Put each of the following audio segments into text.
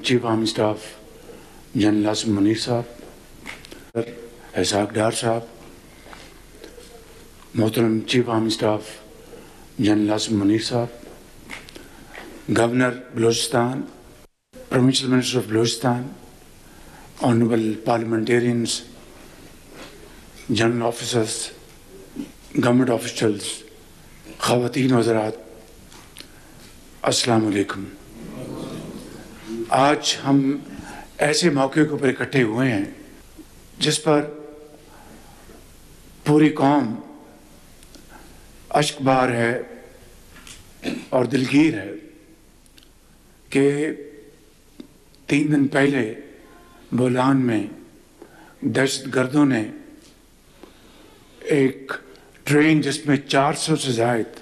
Chief army staff general Asim Munir صاحب، اسحاق ڈار صاحب، محترم chief army staff general Asim Munir صاحب، governor Balochistan, provincial minister of Balochistan, honourable parliamentarians, general officers, government officials, خواتین وزرات، السلام علیکم۔ آج ہم ایسے موقع کے اوپر اکٹھے ہوئے ہیں جس پر پوری قوم اشک بار ہے اور دلگیر ہے کہ 3 دن پہلے بولان میں دہشت گردوں نے ایک ٹرین جس میں 400 سے زائد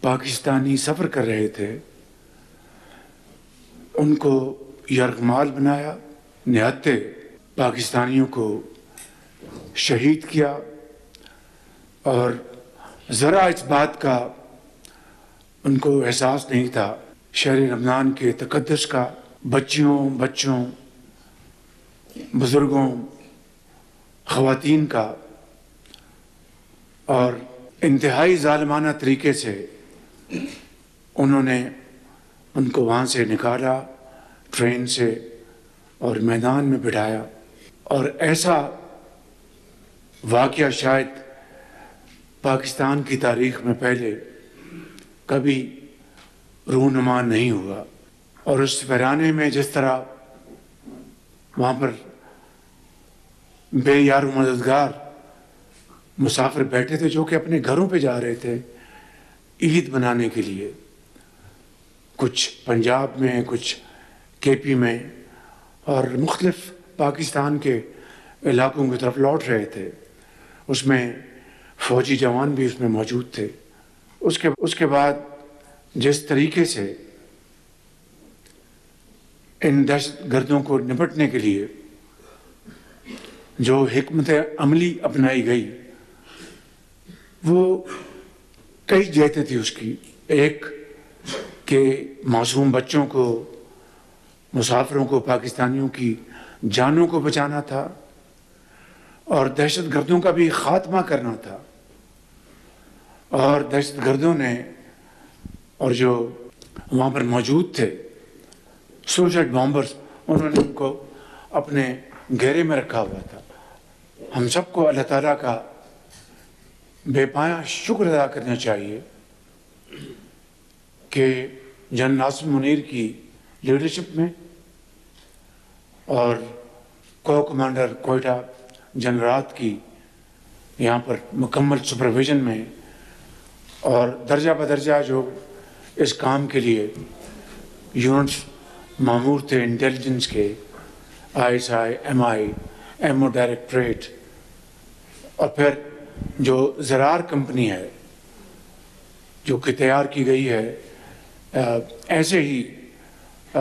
پاکستانی سفر کر رہے تھے ان کو یرغمال بنایا، نہتے پاکستانیوں کو شہید کیا، اور ذرا اس بات کا ان کو احساس نہیں تھا شہر رمضان کے تقدس کا، بچوں، بزرگوں، خواتین کا، اور انتہائی ظالمانہ طریقے سے انہوں نے ان کو وہاں سے نکالا ٹرین سے اور میدان میں بٹھایا، اور ایسا واقعہ شاید پاکستان کی تاریخ میں پہلے کبھی رونما نہیں ہوا۔ اور اس ویرانے میں جس طرح وہاں پر بے یار و مددگار مسافر بیٹھے تھے جو کہ اپنے گھروں پہ جا رہے تھے عید منانے کے لیے، کچھ پنجاب میں، کچھ کے پی میں، اور مختلف پاکستان کے علاقوں کی طرف لوٹ رہے تھے، اس میں فوجی جوان بھی اس میں موجود تھے۔ اس کے بعد جس طریقے سے ان دہشت گردوں کو نپٹنے کے لیے جو حکمت عملی اپنائی گئی وہ کئی جہتیں تھی اس کی۔ ایک کہ معصوم بچوں کو، مسافروں کو، پاکستانیوں کی جانوں کو بچانا تھا، اور دہشت گردوں کا بھی خاتمہ کرنا تھا۔ اور دہشت گردوں نے، اور جو وہاں پر موجود تھے سوسائڈ بامبرز، انہوں نے ان کو اپنے گھیرے میں رکھا ہوا تھا۔ ہم سب کو اللہ تعالیٰ کا بے پایہ شکر ادا کرنا چاہیے کہ جنرل عاصم منیر کی لیڈرشپ میں اور کو کمانڈر کوئٹہ جنرلات کی یہاں پر مکمل سپرویژن میں، اور درجہ بدرجہ جو اس کام کے لیے یونٹس مامور تھے انٹیلیجنس کے، ISI، MI، MO ڈائریکٹریٹ، اور پھر جو زرار کمپنی ہے جو کہ تیار کی گئی ہے ایسے ہی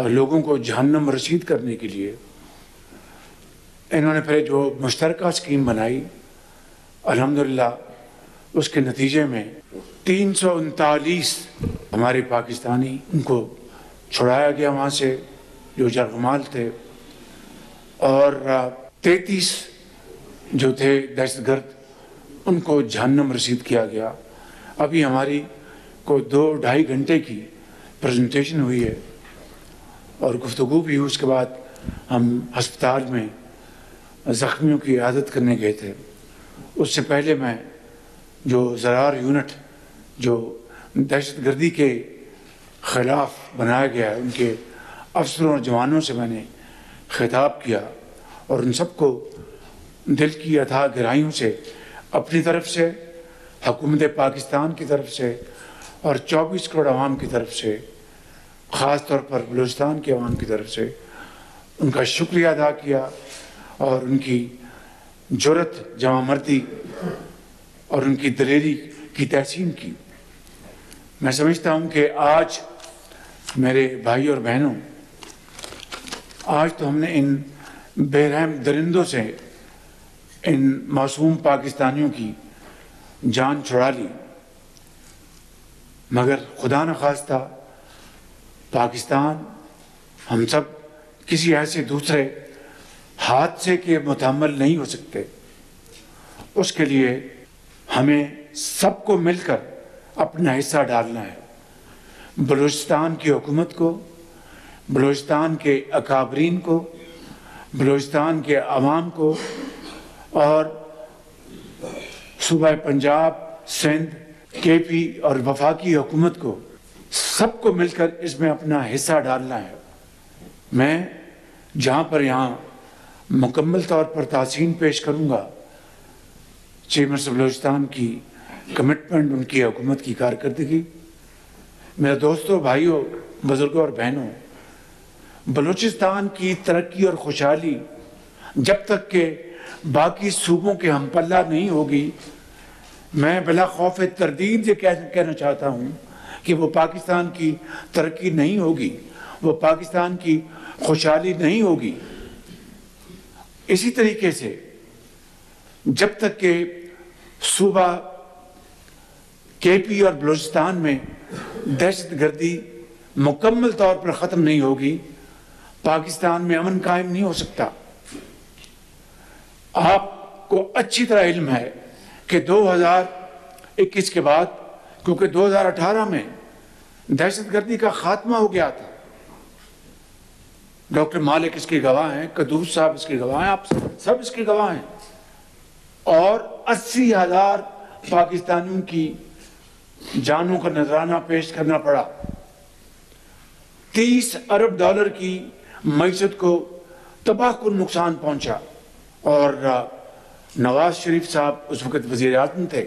لوگوں کو جہنم رسید کرنے کے لیے، انہوں نے پھر جو مشترکہ اسکیم بنائی، الحمدللہ اس کے نتیجے میں 339 ہمارے پاکستانی ان کو چھڑایا گیا وہاں سے جو یرغمال تھے، اور 33 جو تھے دہشت گرد ان کو جہنم رسید کیا گیا۔ ابھی ہماری کو 2-2.5 گھنٹے کی پریزنٹیشن ہوئی ہے اور گفتگو بھی ہوئی، اس کے بعد ہم ہسپتال میں زخمیوں کی عیادت کرنے گئے تھے۔ اس سے پہلے میں جو زرار یونٹ جو دہشت گردی کے خلاف بنایا گیا ہے ان کے افسروں اور جوانوں سے میں نے خطاب کیا، اور ان سب کو دل کی اتھاہ گہرائیوں سے اپنی طرف سے، حکومت پاکستان کی طرف سے، اور 24 کروڑ عوام کی طرف سے، خاص طور پر بلوچستان کے عوام کی طرف سے ان کا شکریہ ادا کیا، اور ان کی جرأت، جواں مردی اور ان کی دلیری کی تحسین کی۔ میں سمجھتا ہوں کہ آج میرے بھائی اور بہنوں، آج تو ہم نے ان بے رحم درندوں سے ان معصوم پاکستانیوں کی جان چھڑا لی، مگر خدا نخواستہ پاکستان ہم سب کسی ایسے دوسرے حادثے کے متحمل نہیں ہو سکتے. اس کے لیے ہمیں سب کو مل کر اپنا حصہ ڈالنا ہے. بلوچستان کی حکومت کو، بلوچستان کے اکابرین کو، بلوچستان کے عوام کو اور صوبہ پنجاب، سندھ، کے پی اور وفاقی حکومت کو، سب کو مل کر اس میں اپنا حصہ ڈالنا ہے. میں جہاں پر یہاں مکمل طور پر تحسین پیش کروں گا چیف منسٹر بلوچستان کی کمٹمنٹ، ان کی حکومت کی کارکردگی. میرے دوستوں، بھائیوں، بزرگوں اور بہنوں، بلوچستان کی ترقی اور خوشحالی جب تک کہ باقی صوبوں کے ہم پلہ نہیں ہوگی، میں بلا خوف تردید یہ کہنا چاہتا ہوں کہ وہ پاکستان کی ترقی نہیں ہوگی، وہ پاکستان کی خوشحالی نہیں ہوگی. اسی طریقے سے جب تک کہ صوبہ کے پی اور بلوچستان میں دہشت گردی مکمل طور پر ختم نہیں ہوگی، پاکستان میں امن قائم نہیں ہو سکتا. آپ کو اچھی طرح علم ہے کہ 2021 کے بعد، کیونکہ 2018 میں دہشت گردی کا خاتمہ ہو گیا تھا، ڈاکٹر مالک اس کے گواہ ہیں، قدوس صاحب اس کے گواہ ہیں، آپ سب اس کے گواہ ہیں، اور 80,000 پاکستانیوں کی جانوں کا نذرانہ پیش کرنا پڑا. 30 ارب ڈالر کی معیشت کو تباہ کن نقصان پہنچا، اور نواز شریف صاحب اس وقت وزیر اعظم تھے،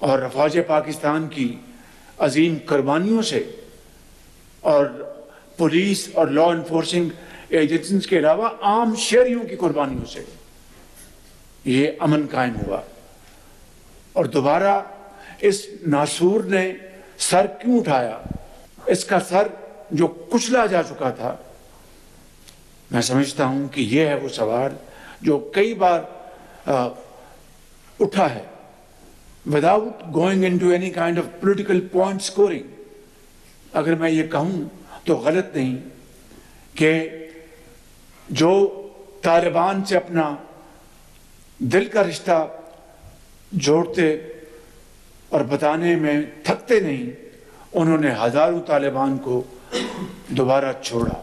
اور افواج پاکستان کی عظیم قربانیوں سے اور پولیس اور لا انفورسنگ ایجنسیز کے علاوہ عام شہریوں کی قربانیوں سے یہ امن قائم ہوا. اور دوبارہ اس ناسور نے سر کیوں اٹھایا؟ اس کا سر جو کچلا جا چکا تھا. میں سمجھتا ہوں کہ یہ ہے وہ سوال جو کئی بار اٹھا ہے without going into any kind of political point scoring. اگر میں یہ کہوں تو غلط نہیں کہ جو طالبان سے اپنا دل کا رشتہ جوڑتے اور بتانے میں تھکتے نہیں، انہوں نے ہزاروں طالبان کو دوبارہ چھوڑا،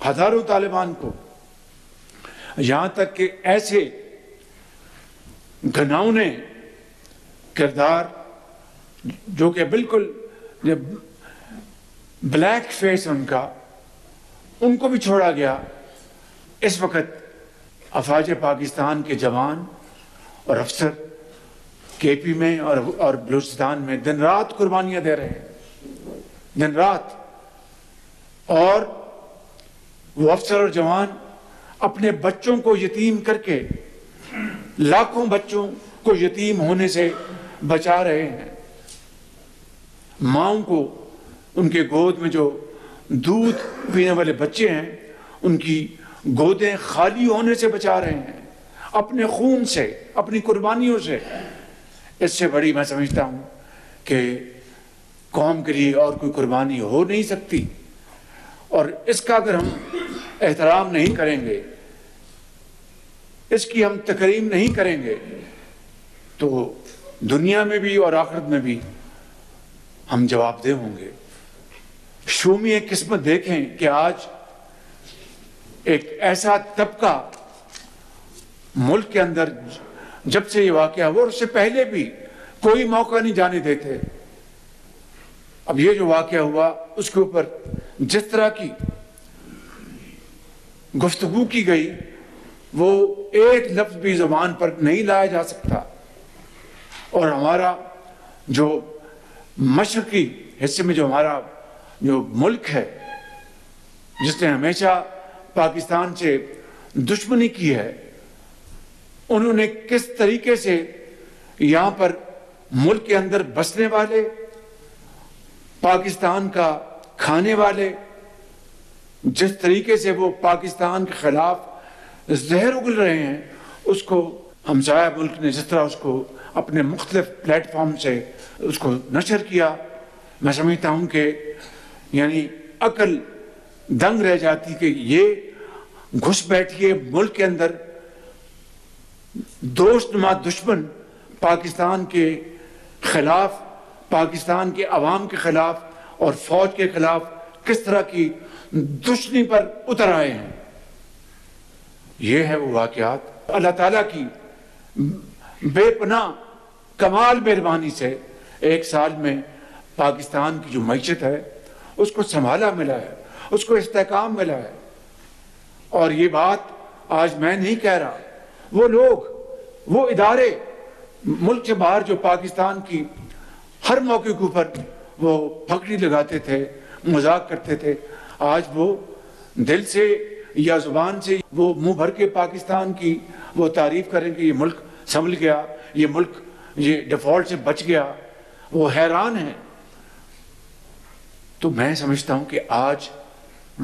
ہزاروں طالبان کو، یہاں تک کہ ایسے گھناؤنے کردار جو کہ بالکل بلیک فیس ان کو بھی چھوڑا گیا. اس وقت افواج پاکستان کے جوان اور افسر کے پی میں اور بلوچستان میں دن رات قربانیاں دے رہے ہیں، دن رات. اور وہ افسر اور جوان اپنے بچوں کو یتیم کر کے لاکھوں بچوں کو یتیم ہونے سے بچا رہے ہیں. ماؤں کو ان کے گود میں جو دودھ پینے والے بچے ہیں ان کی گودیں خالی ہونے سے بچا رہے ہیں، اپنے خون سے، اپنی قربانیوں سے. اس سے بڑی میں سمجھتا ہوں کہ قوم کے لیے اور کوئی قربانی ہو نہیں سکتی. اور اس کا اگر ہم احترام نہیں کریں گے، اس کی ہم تکریم نہیں کریں گے، تو دنیا میں بھی اور آخرت میں بھی ہم جواب دہ ہوں گے. شومی قسمت دیکھیں کہ آج ایک ایسا طبقہ ملک کے اندر جب سے یہ واقعہ ہوا، اور اس سے پہلے بھی کوئی موقع نہیں جانے دیتے. اب یہ جو واقعہ ہوا اس کے اوپر جس طرح کی گفتگو کی گئی وہ ایک لفظ بھی زبان پر نہیں لایا جا سکتا. اور ہمارا جو مشرقی حصے میں جو ہمارا جو ملک ہے جس نے ہمیشہ پاکستان سے دشمنی کی ہے، انہوں نے کس طریقے سے یہاں پر ملک کے اندر بسنے والے، پاکستان کا کھانے والے، جس طریقے سے وہ پاکستان کے خلاف زہر اگل رہے ہیں، اس کو ہمسایہ ملک نے جس طرح اس کو اپنے مختلف پلیٹ فارم سے اس کو نشر کیا، میں سمجھتا ہوں کہ یعنی عقل دنگ رہ جاتی کہ یہ گھس بیٹھیے ملک کے اندر دوست نما دشمن پاکستان کے خلاف، پاکستان کے عوام کے خلاف اور فوج کے خلاف کس طرح کی دشمنی پر اتر آئے ہیں۔ یہ ہے وہ واقعات۔ اللہ تعالیٰ کی بے پناہ کمال مہربانی سے ایک سال میں پاکستان کی جو معیشت ہے اس کو سنبھالا ملا ہے، اس کو استحکام ملا ہے۔ اور یہ بات آج میں نہیں کہہ رہا، وہ لوگ، وہ ادارے ملک سے باہر جو پاکستان کی ہر موقع کے اوپر وہ پھکڑی لگاتے تھے، مذاق کرتے تھے، آج وہ دل سے یا زبان سے وہ منہ بھر کے پاکستان کی وہ تعریف کریں کہ یہ ملک سنبھل گیا، یہ ملک یہ ڈیفالٹ سے بچ گیا، وہ حیران ہیں۔ تو میں سمجھتا ہوں کہ آج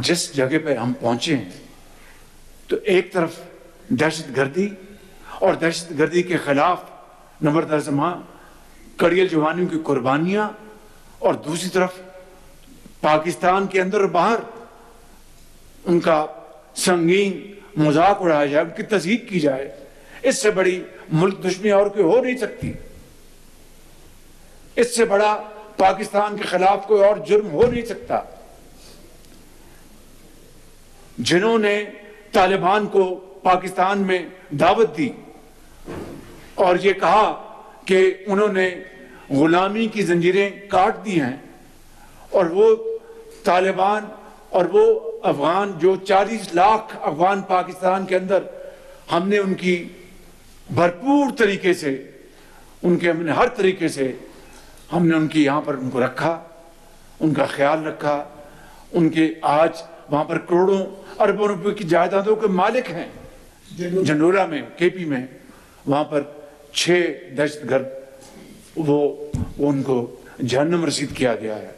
جس جگہ پہ ہم پہنچے ہیں تو ایک طرف دہشت گردی اور دہشت گردی کے خلاف نمبردار زمان کڑیل جوانیوں کی قربانیاں، اور دوسری طرف پاکستان کے اندر اور باہر ان کا سنگین مذاق اڑایا جائے، ان کی تضحیق کی جائے، اس سے بڑی ملک دشمنی اور کوئی ہو نہیں سکتی، اس سے بڑا پاکستان کے خلاف کوئی اور جرم ہو نہیں سکتا۔ جنہوں نے طالبان کو پاکستان میں دعوت دی اور یہ کہا کہ انہوں نے غلامی کی زنجیریں کاٹ دی ہیں، اور وہ طالبان اور وہ افغان جو 40 لاکھ افغان پاکستان کے اندر، ہم نے ان کی بھرپور طریقے سے ہم نے ہر طریقے سے ہم نے ان کی یہاں پر ان کو رکھا، ان کا خیال رکھا، ان کے آج وہاں پر کروڑوں اربوں روپے کی جائیدادوں کے مالک ہیں۔ جنورہ میں، کے پی میں، وہاں پر 6 دہشت گرد وہ ان کو جہنم رسید کیا گیا ہے،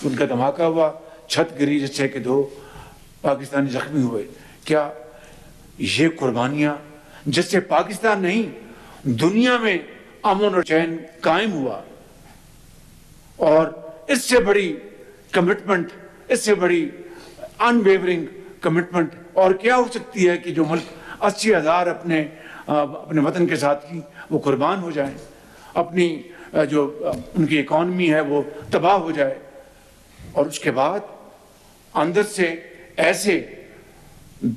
ان کا دھماکہ ہوا، چھت گری جس سے کہ 2 پاکستانی زخمی ہوئے۔ کیا یہ قربانیاں جس سے پاکستان نہیں دنیا میں امن اور چین قائم ہوا، اور اس سے بڑی کمٹمنٹ، اس سے بڑی ان ویورنگ کمٹمنٹ اور کیا ہو سکتی ہے کہ جو ملک 80,000 اپنے وطن کے ساتھ کی وہ قربان ہو جائیں، اپنی جو ان کی اکانومی ہے وہ تباہ ہو جائے، اور اس کے بعد اندر سے ایسے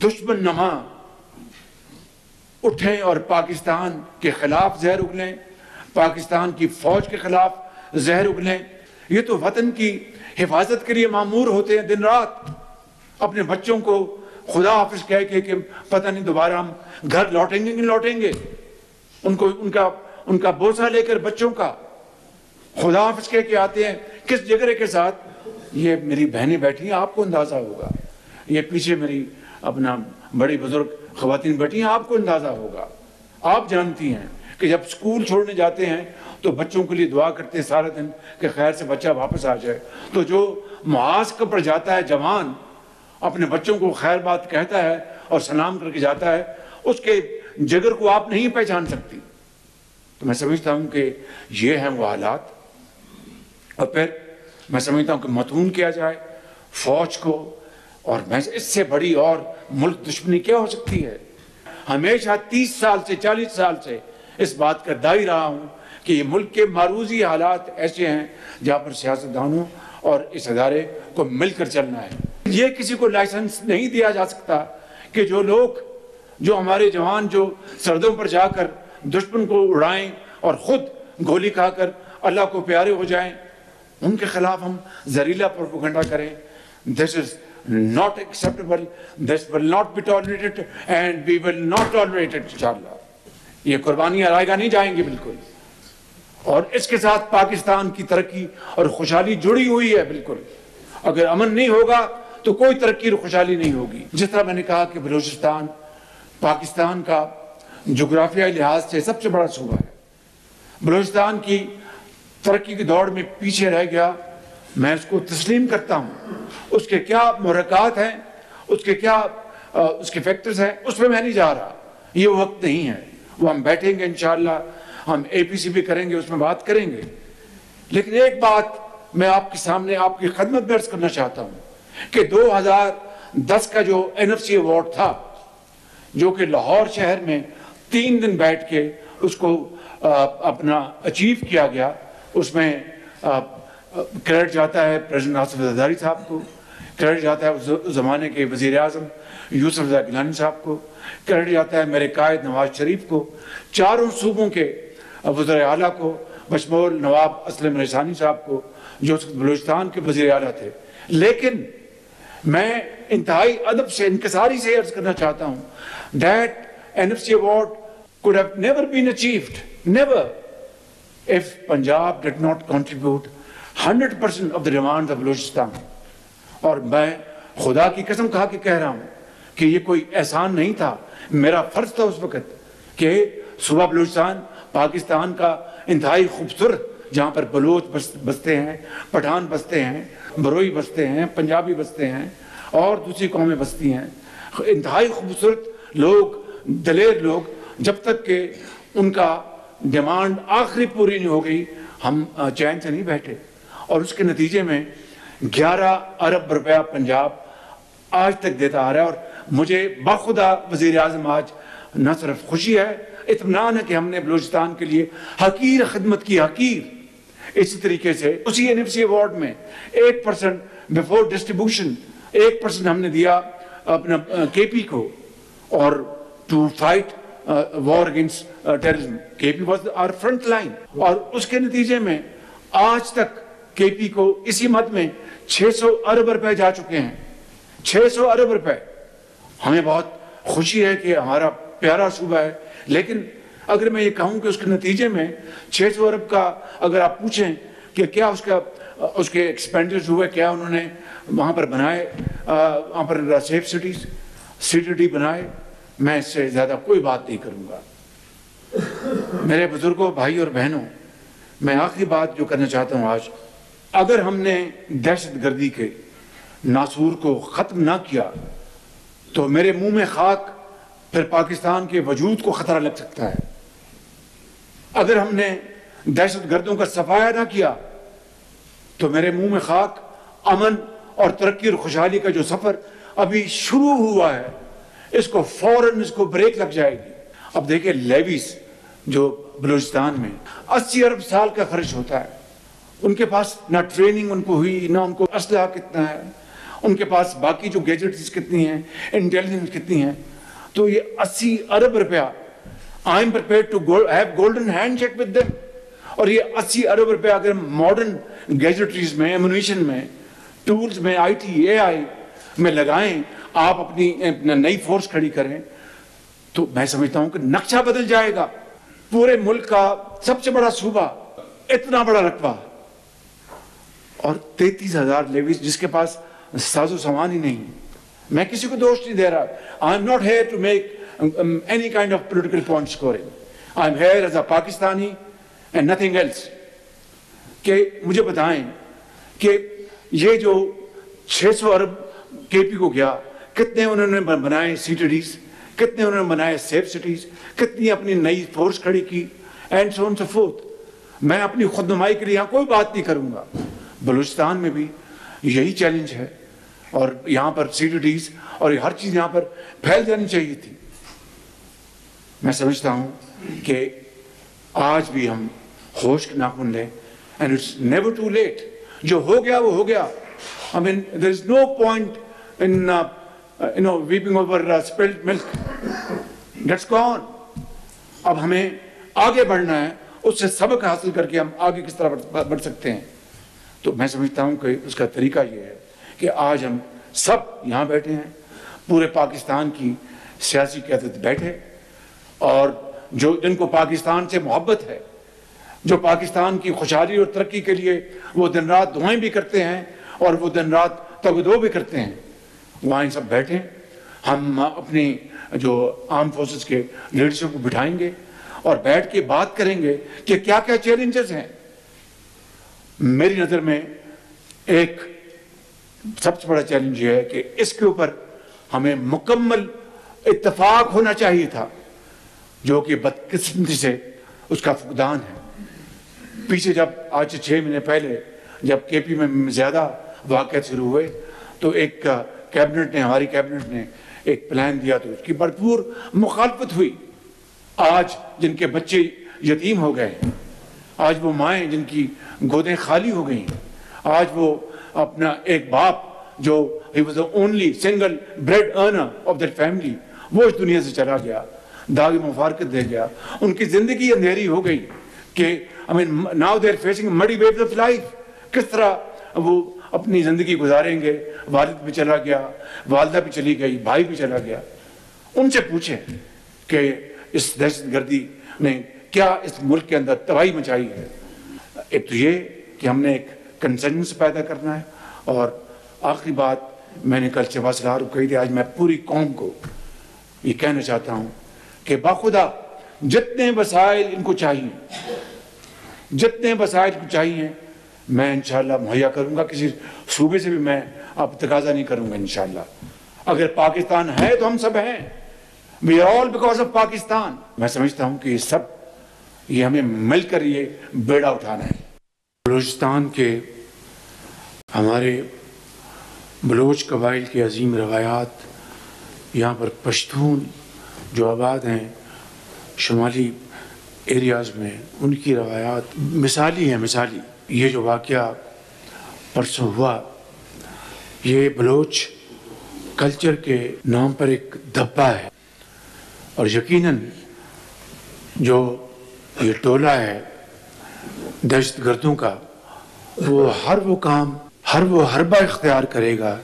دشمن نما اٹھیں اور پاکستان کے خلاف زہر اگلیں، پاکستان کی فوج کے خلاف زہر اگلیں۔ یہ تو وطن کی حفاظت کے لیے مامور ہوتے ہیں دن رات، اپنے بچوں کو خدا حافظ کہہ کے کہ پتہ نہیں دوبارہ ہم گھر لوٹیں گے نہیں لوٹیں گے، ان کا بوسہ لے کر بچوں کا خدا حافظ کہہ کے آتے ہیں، کس جگرے کے ساتھ۔ یہ میری بہنیں بیٹھی ہیں، آپ کو اندازہ ہوگا، یہ پیچھے میری اپنا بڑی بزرگ خواتین بیٹھی ہیں، آپ کو اندازہ ہوگا، آپ جانتی ہیں کہ جب سکول چھوڑنے جاتے ہیں تو بچوں کے لیے دعا کرتے ہیں سارا دن کہ خیر سے بچہ واپس آ جائے، تو جو معاذ پر جاتا ہے جوان، اپنے بچوں کو خیر بات کہتا ہے اور سلام کر کے جاتا ہے، اس کے جگر کو آپ نہیں پہچان سکتی۔ تو میں سمجھتا ہوں کہ یہ ہیں وہ حالات، اور پھر میں سمجھتا ہوں کہ متون کیا جائے فوج کو، اور میں اس سے بڑی اور ملک دشمنی کیا ہو سکتی ہے۔ ہمیشہ 30 سال سے 40 سال سے اس بات کا داعی رہا ہوں کہ یہ ملک کے معروضی حالات ایسے ہیں جہاں پر سیاستدانوں اور اس ادارے کو مل کر چلنا ہے۔ یہ کسی کو لائسنس نہیں دیا جا سکتا کہ جو لوگ، جو ہمارے جوان جو سردوں پر جا کر دشمن کو اڑائیں اور خود گولی کھا کر اللہ کو پیارے ہو جائیں، ان کے خلاف ہم زہریلا پروپیگنڈا کریں۔ This is not acceptable, this will not be tolerated and we will not tolerate it انشاءاللہ۔ یہ قربانیاں رائے گاہ نہیں جائیں گی بالکل، اور اس کے ساتھ پاکستان کی ترقی اور خوشحالی جڑی ہوئی ہے بالکل۔ اگر امن نہیں ہوگا تو کوئی ترقی اور خوشحالی نہیں ہوگی۔ جس طرح میں نے کہا کہ بلوچستان پاکستان کا جغرافیائی لحاظ سے سب سے بڑا صوبہ ہے، بلوچستان کی ترقی کی دوڑ میں پیچھے رہ گیا، میں اس کو تسلیم کرتا ہوں۔ اس کے کیا محرکات ہیں، اس کے کیا اس کے فیکٹرز ہیں، اس پہ میں نہیں جا رہا، یہ وقت نہیں ہے، وہ ہم بیٹھیں گے انشاءاللہ، ہم اے پی سی بھی کریں گے، اس میں بات کریں گے۔ لیکن ایک بات میں آپ کے سامنے آپ کی خدمت میں عرض کرنا چاہتا ہوں، کہ 2010 کا جو NFC ایوارڈ تھا جو کہ لاہور شہر میں 3 دن بیٹھ کے اس کو اپنا اچیو کیا گیا، اس میں کریڈٹ جاتا ہے پریزیڈنٹ آصف زرداری صاحب کو، کریڈٹ جاتا ہے اس زمانے کے وزیر اعظم یوسف رضا گیلانی صاحب کو، کریڈٹ جاتا ہے میرے قائد نواز شریف کو، چاروں صوبوں کے وزراء اعلیٰ کو بشمول نواب اسلم رسانی صاحب کو جو بلوچستان کے وزیر اعلیٰ تھے۔ لیکن میں انتہائی ادب سے انکساری سے عرض کرنا چاہتا ہوں that NFC award could have never been achieved, never, if Punjab did not contribute 100% of the demands of Balochistan. اور میں خدا کی قسم کھا کے کہہ رہا ہوں کہ یہ کوئی احسان نہیں تھا، میرا فرض تھا اس وقت کہ صوبہ بلوچستان پاکستان کا انتہائی خوبصورت، جہاں پر بلوچ بستے ہیں، پٹھان بستے ہیں، بروئی بستے ہیں، پنجابی بستے ہیں اور دوسری قومیں بستی ہیں، انتہائی خوبصورت لوگ، دلیر لوگ، جب تک کہ ان کا ڈیمانڈ آخری پوری نہیں ہو گئی ہم چین سے نہیں بیٹھے، اور اس کے نتیجے میں 11 ارب روپیہ پنجاب آج تک دیتا آ رہا ہے۔ اور مجھے بخدا وزیر اعظم آج نہ صرف خوشی ہے، اطمینان ہے کہ ہم نے بلوچستان کے لیے حقیر خدمت کی، حقیر۔ اسی طریقے سے اسی NFC ایوارڈ میں 8% بیفور ڈسٹریبیوشن 8% ہم نے دیا اپنا KP کو، اور to fight war against terrorism, KP was our front line, اور اس کے نتیجے میں آج تک KP کو اسی مد میں 600 ارب روپے جا چکے ہیں، 600 ارب روپے۔ ہمیں بہت خوشی ہے کہ ہمارا پیارا صوبہ ہے، لیکن اگر میں یہ کہوں کہ اس کے نتیجے میں 600 ارب کا اگر آپ پوچھیں کہ کیا اس کے ایکسپینڈرز ہوئے، کیا انہوں نے وہاں پر بنائے، وہاں پر سیف سٹیز CTD بنائے، میں اس سے زیادہ کوئی بات نہیں کروں گا۔ میرے بزرگوں، بھائی اور بہنوں، میں آخری بات جو کرنا چاہتا ہوں آج، اگر ہم نے دہشت گردی کے ناسور کو ختم نہ کیا تو میرے منہ میں خاک، پھر پاکستان کے وجود کو خطرہ لگ سکتا ہے۔ اگر ہم نے دہشت گردوں کا صفایا نہ کیا تو میرے منہ میں خاک، امن اور ترقی اور خوشحالی کا جو سفر ابھی شروع ہوا ہے اس کو فوراً اس کو بریک لگ جائے گی۔ اب دیکھیں لیویز جو بلوچستان میں 80 ارب سال کا خرچ ہوتا ہے، ان کے پاس نہ ٹریننگ ان کو ہوئی، نہ ان کو اسلحہ کتنا ہے، ان کے پاس باقی جو گیجٹس کتنی ہیں، انٹیلیجنس کتنی ہیں، تو یہ 80 ارب روپیہ I am prepared to have golden handshake with them۔ اور یہ 80 ارب روپے اگر ماڈرن گیجٹریز میں، ایمونیشن میں، ٹولز میں، IT AI میں لگائیں، آپ اپنی نئی فورس کھڑی کریں، تو میں سمجھتا ہوں کہ نقشہ بدل جائے گا۔ پورے ملک کا سب سے بڑا صوبہ، اتنا بڑا رقبہ، اور 33,000 لیویز جس کے پاس ساز و سامان ہی نہیں۔ میں کسی کو دوش نہیں دے رہا۔ I am not here to make any kind of political point scoring. I am here as a Pakistani and nothing else۔ کہ مجھے بتائیں کہ یہ جو 600 ارب KP کو گیا، کتنے انہوں نے بنائے CTDs، کتنے انہوں نے بنائے سیف سٹیز، کتنی اپنی نئی فورس کھڑی کی، and so on so forth. میں اپنی خود نمائی کے لیے یہاں کوئی بات نہیں کروں گا۔ بلوچستان میں بھی یہی چیلنج ہے، اور یہاں پر CTDs اور ہر چیز یہاں پر پھیل جانی چاہیے تھی۔ میں سمجھتا ہوں کہ آج بھی ہم ہوش کے ناخن لیں، and it's never too late۔ جو ہو گیا وہ ہو گیا۔ I mean there is no point in weeping over spilled milk۔ That's gone۔ اب ہمیں آگے بڑھنا ہے، اس سے سبق حاصل کر کے ہم آگے کس طرح بڑھ سکتے ہیں۔ تو میں سمجھتا ہوں کہ اس کا طریقہ یہ ہے کہ آج ہم سب یہاں بیٹھے ہیں، پورے پاکستان کی سیاسی قیادت بیٹھے، اور جن کو پاکستان سے محبت ہے، جو پاکستان کی خوشحالی اور ترقی کے لیے وہ دن رات دعائیں بھی کرتے ہیں اور وہ دن رات تگدو بھی کرتے ہیں، وہاں سب بیٹھیں۔ ہم اپنی جو آرم فورسز کے لیڈرشپ کو بٹھائیں گے اور بیٹھ کے بات کریں گے کہ کیا کیا چیلنجز ہیں۔ میری نظر میں ایک سب سے بڑا چیلنج یہ ہے کہ اس کے اوپر ہمیں مکمل اتفاق ہونا چاہیے تھا، جو کہ بدقسمتی سے اس کا فقدان ہے۔ پیچھے جب آج سے 6 مہینے پہلے جب KP میں زیادہ واقعات شروع ہوئے تو ایک کیبنٹ نے ہماری کیبنٹ نے ایک پلان دیا تو اس کی بھرپور مخالفت ہوئی. آج جن کے بچے یتیم ہو گئے, آج وہ مائیں جن کی گودیں خالی ہو گئیں, آج وہ اپنا ایک باپ جو he was the only single bread earner of that family, وہ اس دنیا سے چلا گیا, داغ مفارقت دے گیا. ان کی زندگی اندھیری ہو گئی کہ now they are facing muddy waves of life. کس طرح وہ اپنی زندگی گزاریں گے؟ والد بھی چلا گیا, والدہ بھی چلی گئی, بھائی بھی چلا گیا. ان سے پوچھیں کہ اس دہشت گردی نے کیا اس ملک کے اندر تباہی مچائی ہے. ایک تو یہ کہ ہم نے ایک کنسنسس پیدا کرنا ہے, اور آخری بات میں نے کل شہباز سالار کو کہی تھی, آج میں پوری قوم کو یہ کہنا چاہتا ہوں کہ باخدا جتنے وسائل ان کو چاہیے, جتنے وسائل کو چاہیے میں انشاءاللہ مہیا کروں گا. کسی صوبے سے بھی میں اب تقاضا نہیں کروں گا انشاءاللہ. اگر پاکستان ہے تو ہم سب ہیں, we are all because of Pakistan. میں سمجھتا ہوں کہ یہ سب یہ ہمیں مل کر یہ بیڑا اٹھانا ہے. بلوچستان کے ہمارے بلوچ قبائل کی عظیم روایات, یہاں پر پشتون جو آباد ہیں شمالی ایریاز میں, ان کی روایات مثالی ہیں, مثالی. یہ جو واقعہ پرسوں ہوا یہ بلوچ کلچر کے نام پر ایک دھبا ہے, اور یقیناً جو یہ ٹولہ ہے دہشت گردوں کا, وہ ہر وہ کام, ہر وہ حربہ اختیار کرے گا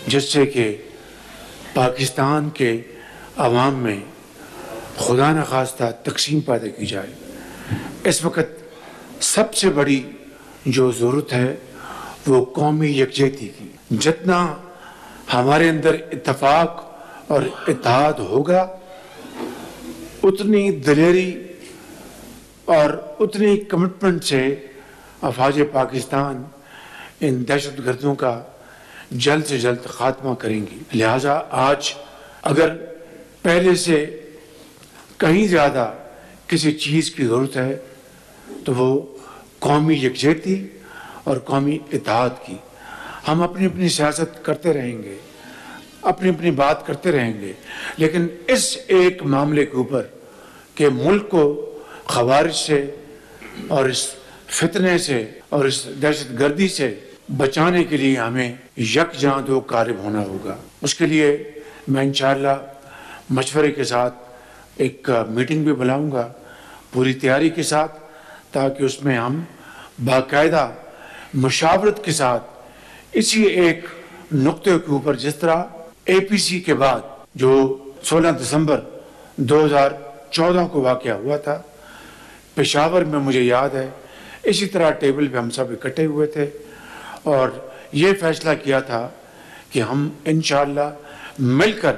جس سے کہ پاکستان کے عوام میں خدا نخواستہ تقسیم پیدا کی جائے. اس وقت سب سے بڑی جو ضرورت ہے وہ قومی یکجہتی کی. جتنا ہمارے اندر اتفاق اور اتحاد ہوگا اتنی دلیری اور اتنی کمٹمنٹ سے افواج پاکستان ان دہشت گردوں کا جلد سے جلد خاتمہ کریں گی. لہٰذا آج اگر پہلے سے کہیں زیادہ کسی چیز کی ضرورت ہے تو وہ قومی یکجہتی اور قومی اتحاد کی. ہم اپنی اپنی سیاست کرتے رہیں گے, اپنی اپنی بات کرتے رہیں گے, لیکن اس ایک معاملے کے اوپر کہ ملک کو خوارج سے اور اس فتنے سے اور اس دہشت گردی سے بچانے کے لیے ہمیں یکجاں دو قالب ہونا ہوگا. اس کے لیے میں انشاءاللہ مشورے کے ساتھ ایک میٹنگ بھی بلاؤں گا پوری تیاری کے ساتھ, تاکہ اس میں ہم باقاعدہ مشاورت کے ساتھ اسی ایک نقطے کے اوپر, جس طرح اے پی سی کے بعد جو 16 دسمبر 2014 کو واقعہ ہوا تھا پشاور میں, مجھے یاد ہے اسی طرح ٹیبل پہ ہم سب اکٹھے ہوئے تھے اور یہ فیصلہ کیا تھا کہ ہم انشاءاللہ مل کر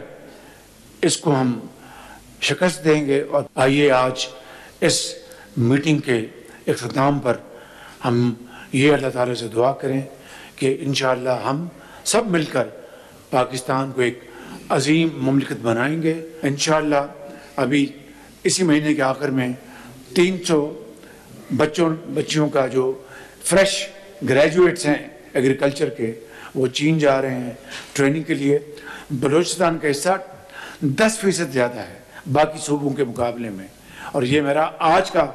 اس کو ہم شکست دیں گے. اور آئیے آج اس میٹنگ کے اختتام پر ہم یہ اللہ تعالیٰ سے دعا کریں کہ انشاءاللہ ہم سب مل کر پاکستان کو ایک عظیم مملکت بنائیں گے انشاءاللہ. ابھی اسی مہینے کے آخر میں 300 بچیوں کا جو فریش گریجویٹس ہیں ایگریکلچر کے, وہ چین جا رہے ہیں ٹریننگ کے لیے. بلوچستان کا حصہ 10% زیادہ ہے باقی صوبوں کے مقابلے میں, اور یہ میرا آج کا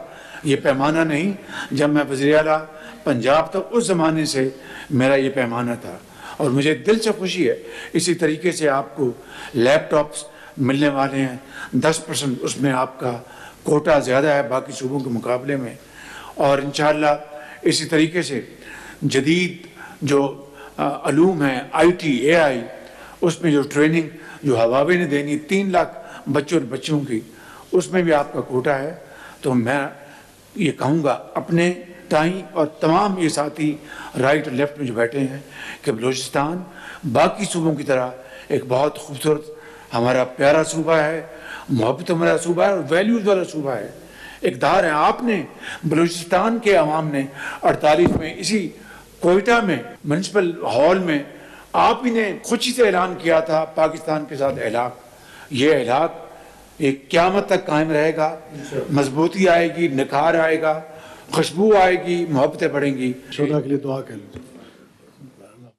یہ پیمانہ نہیں, جب میں وزیر اعلیٰ پنجاب تھا اس زمانے سے میرا یہ پیمانہ تھا. اور مجھے دل سے خوشی ہے اسی طریقے سے آپ کو لیپ ٹاپس ملنے والے ہیں 10%, اس میں آپ کا کوٹا زیادہ ہے باقی صوبوں کے مقابلے میں. اور انشاءاللہ اسی طریقے سے جدید جو علوم ہیں آئی ٹی اے آئی, اس میں جو ٹریننگ جو ہواوے نے دینی 3 لاکھ بچوں اور بچیوں کی, اس میں بھی آپ کا کوٹا ہے. تو میں یہ کہوں گا اپنے تائیں اور تمام یہ ساتھی رائٹ اور لیفٹ میں جو بیٹھے ہیں کہ بلوچستان باقی صوبوں کی طرح ایک بہت خوبصورت ہمارا پیارا صوبہ ہے, محبت والا صوبہ ہے اور ویلیوز والا صوبہ ہے. اقدار ہے, آپ نے بلوچستان کے عوام نے 48 میں اسی کوئٹہ میں میونسپل ہال میں آپ ہی نے خوشی سے اعلان کیا تھا پاکستان کے ساتھ الحاق. یہ الحاق ایک قیامت تک قائم رہے گا, مضبوطی آئے گی, نکھار آئے گا, خوشبو آئے گی, محبتیں بڑھیں گی. شہداء کے لیے دعا کریں.